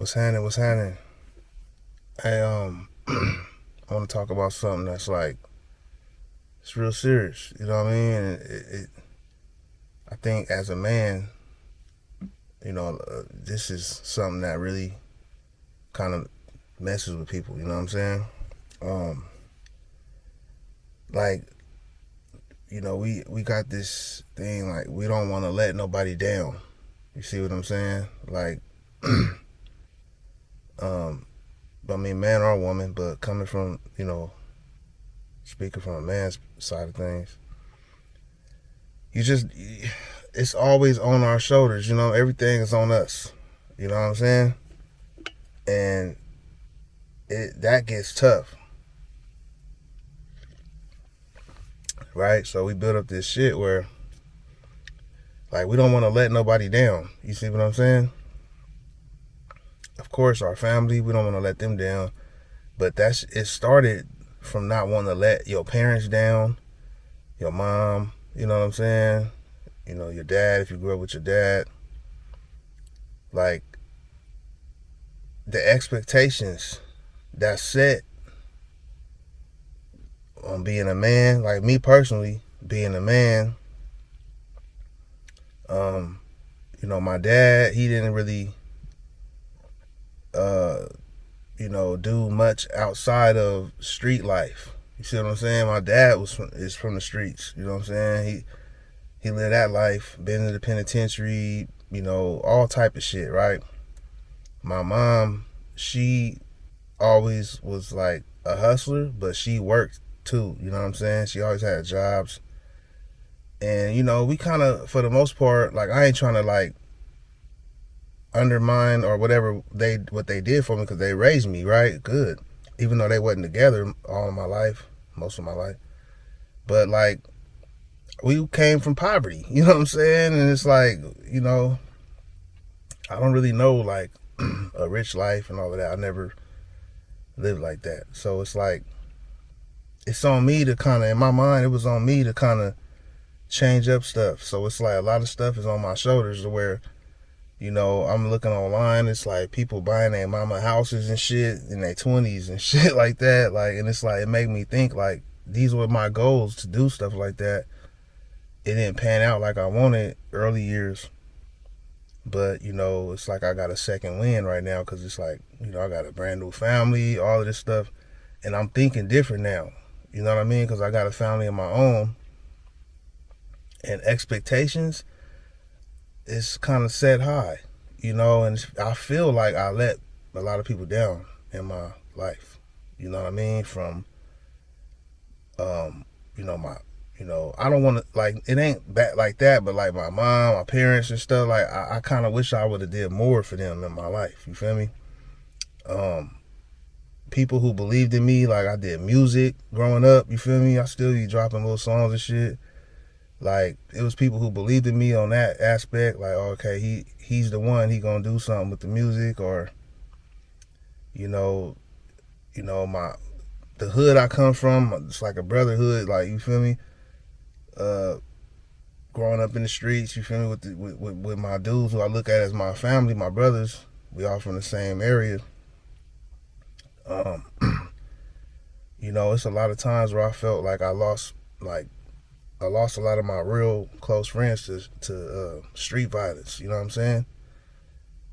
What's happening? What's happening? Hey, I want to talk about something that's like it's real serious. You know what I mean? And I think as a man, this is something that really kind of messes with people. You know what I'm saying? Um, like we got this thing like we don't want to let nobody down. You see what I'm saying? Like, um, I mean, man or woman, but coming from speaking from a man's side of things, you just it's always on our shoulders. Everything is on us. You know what I'm saying? And that gets tough, right? So we build up this shit where like we don't want to let nobody down. You see what I'm saying? Of course, our family, we don't want to let them down, but it started from not wanting to let your parents down, your mom. You know what I'm saying? Your dad, if you grew up with your dad. Like, the expectations that's set on being a man, like me personally, being a man, my dad, he didn't really, do much outside of street life. You see what I'm saying? My dad is from the streets. You know what I'm saying? He lived that life, been in the penitentiary, all type of shit, right? My mom, she always was like a hustler, but she worked too. You know what I'm saying? She always had jobs. And, we kind of, for the most part, like, I ain't trying to, like, undermine or whatever what they did for me because they raised me, right? Good. Even though they wasn't together all of my life, most of my life. But, like, we came from poverty. You know what I'm saying? And it's like, I don't really know, like, a rich life and all of that. I never lived like that. So it's like, it's on me to kind of, in my mind, it was on me to kind of change up stuff. So it's like a lot of stuff is on my shoulders to where, I'm looking online. It's like people buying their mama houses and shit in their 20s and shit like that. Like, and it's like, it made me think like these were my goals to do stuff like that. It didn't pan out like I wanted early years. But, it's like I got a second win right now because it's like, I got a brand new family, all of this stuff. And I'm thinking different now. You know what I mean? Because I got a family of my own. And expectations is kind of set high, and I feel like I let a lot of people down in my life. You know what I mean? From, my, I don't want to, like, it ain't bad like that, but like my mom, my parents and stuff, like, I kind of wish I would have did more for them in my life. You feel me? People who believed in me, like I did music growing up, you feel me? I still be dropping little songs and shit. Like, it was people who believed in me on that aspect. Like, okay, he's the one. He gonna do something with the music, or, the hood I come from. It's like a brotherhood. Like, you feel me? Growing up in the streets, you feel me? With my dudes who I look at as my family, my brothers. We all from the same area. Um, it's a lot of times where I felt like I lost a lot of my real close friends to street violence. You know what I'm saying?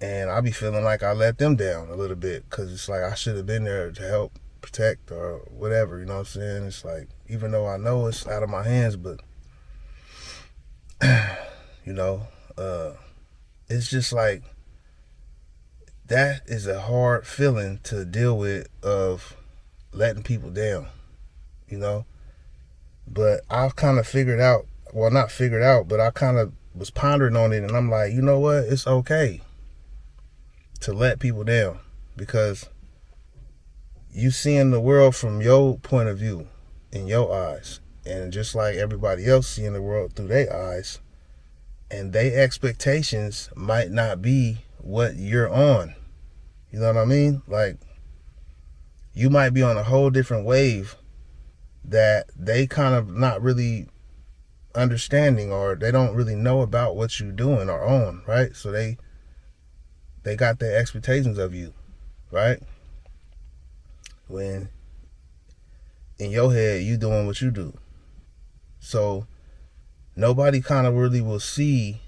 And I be feeling like I let them down a little bit because it's like I should have been there to help protect or whatever. You know what I'm saying? It's like, even though I know it's out of my hands, but it's just like that is a hard feeling to deal with, of letting people down. You know. But I've kind of figured out, well, not figured out, but I kind of was pondering on it, and I'm like, you know what? It's okay to let people down because you seeing the world from your point of view, in your eyes, and just like everybody else seeing the world through their eyes, and their expectations might not be what you're on. You know what I mean? Like, you might be on a whole different wave that they kind of not really understanding, or they don't really know about what you're doing or own, right? So they they got their expectations of you, right? When in your head, you doing what you do. So nobody kind of really will see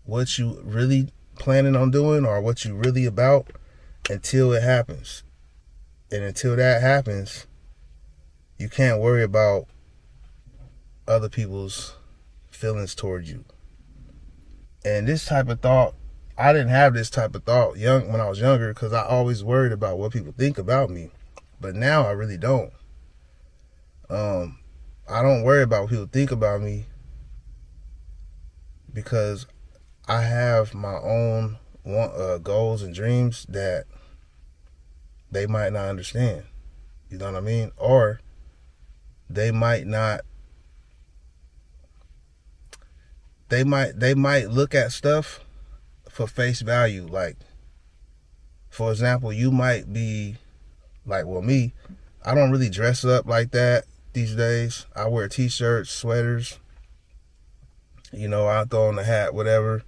what you really planning on doing or what you really about until it happens. And until that happens, you can't worry about other people's feelings towards you. And this type of thought, I didn't have this type of thought when I was younger, because I always worried about what people think about me. But now I really don't. I don't worry about what people think about me, because I have my own goals and dreams that they might not understand. You know what I mean? Or they might not. They might look at stuff for face value. Like, for example, you might be like, well, me, I don't really dress up like that these days. I wear t-shirts, sweaters. You know, I throw on the hat, whatever.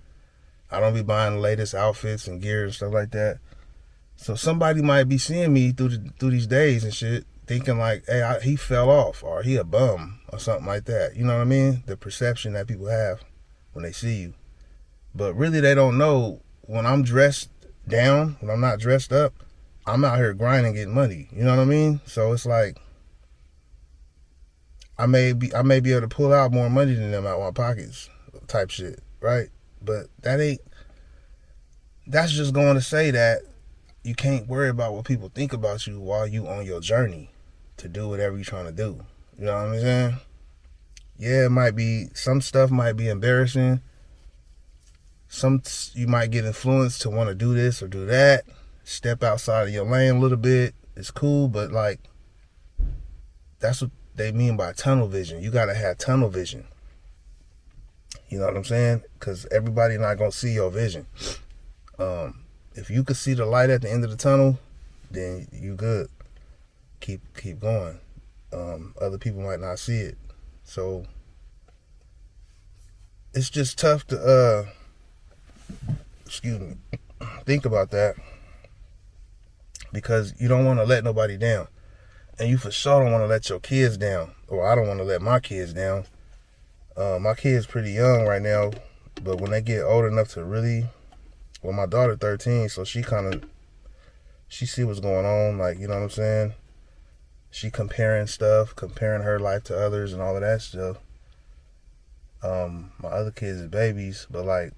I don't be buying the latest outfits and gear and stuff like that. So somebody might be seeing me through these days and shit, thinking like, hey, he fell off, or he a bum, or something like that. You know what I mean? The perception that people have when they see you. But really, they don't know, when I'm dressed down, when I'm not dressed up, I'm out here grinding, getting money. You know what I mean? So it's like, I may be able to pull out more money than them out of my pockets, type shit, right? But that's just going to say that you can't worry about what people think about you while you on your journey to do whatever you're trying to do. You know what I'm saying? Yeah, it might be, some stuff might be embarrassing. You might get influenced to want to do this or do that. Step outside of your lane a little bit. It's cool, but like, that's what they mean by tunnel vision. You got to have tunnel vision. You know what I'm saying? Because everybody not going to see your vision. If you could see the light at the end of the tunnel, then you good. Keep going. Other people might not see it. So it's just tough to think about that, because you don't want to let nobody down, and you for sure don't want to let your kids down, or I don't want to let my kids down. My kid's pretty young right now, but when they get old enough to really, well, my daughter 13, so she see what's going on, like, you know what I'm saying? She comparing her life to others and all of that stuff. My other kids is babies, but like,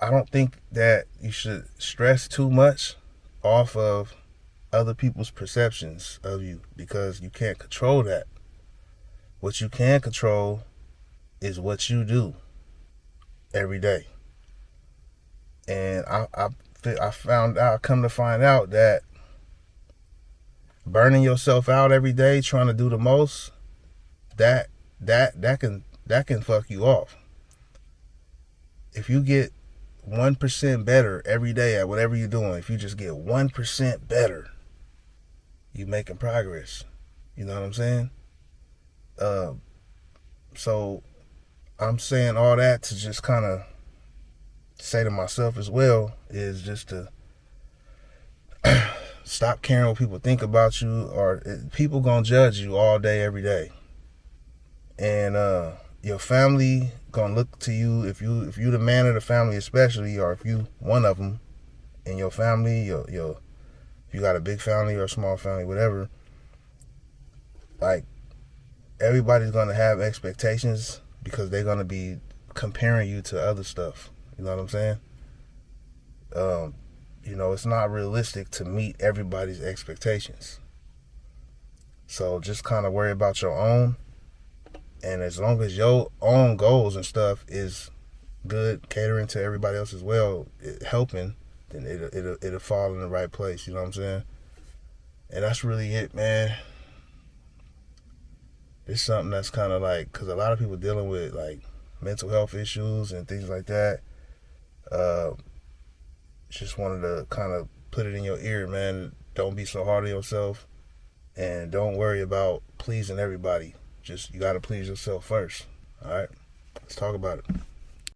I don't think that you should stress too much off of other people's perceptions of you, because you can't control that. What you can control is what you do every day. And I come to find out that burning yourself out every day trying to do the most, that can fuck you off. If you get 1% better every day at whatever you're doing, if you just get 1% better, you're making progress. You know what I'm saying? So I'm saying all that to just kind of say to myself as well, is just to stop caring what people think about you, or people gonna judge you all day, every day. And your family gonna look to you, if you the man of the family especially, or if you one of them in your family, if you got a big family or a small family, whatever, like, everybody's gonna have expectations, because they're gonna be comparing you to other stuff. You know what I'm saying? It's not realistic to meet everybody's expectations. So just kind of worry about your own. And as long as your own goals and stuff is good, catering to everybody else as well, helping, then it'll fall in the right place. You know what I'm saying? And that's really it, man. It's something that's kind of like, because a lot of people dealing with like mental health issues and things like that. Just wanted to kind of put it in your ear, man. Don't be so hard on yourself, and don't worry about pleasing everybody. Just, you got to please yourself first. All right, let's talk about it.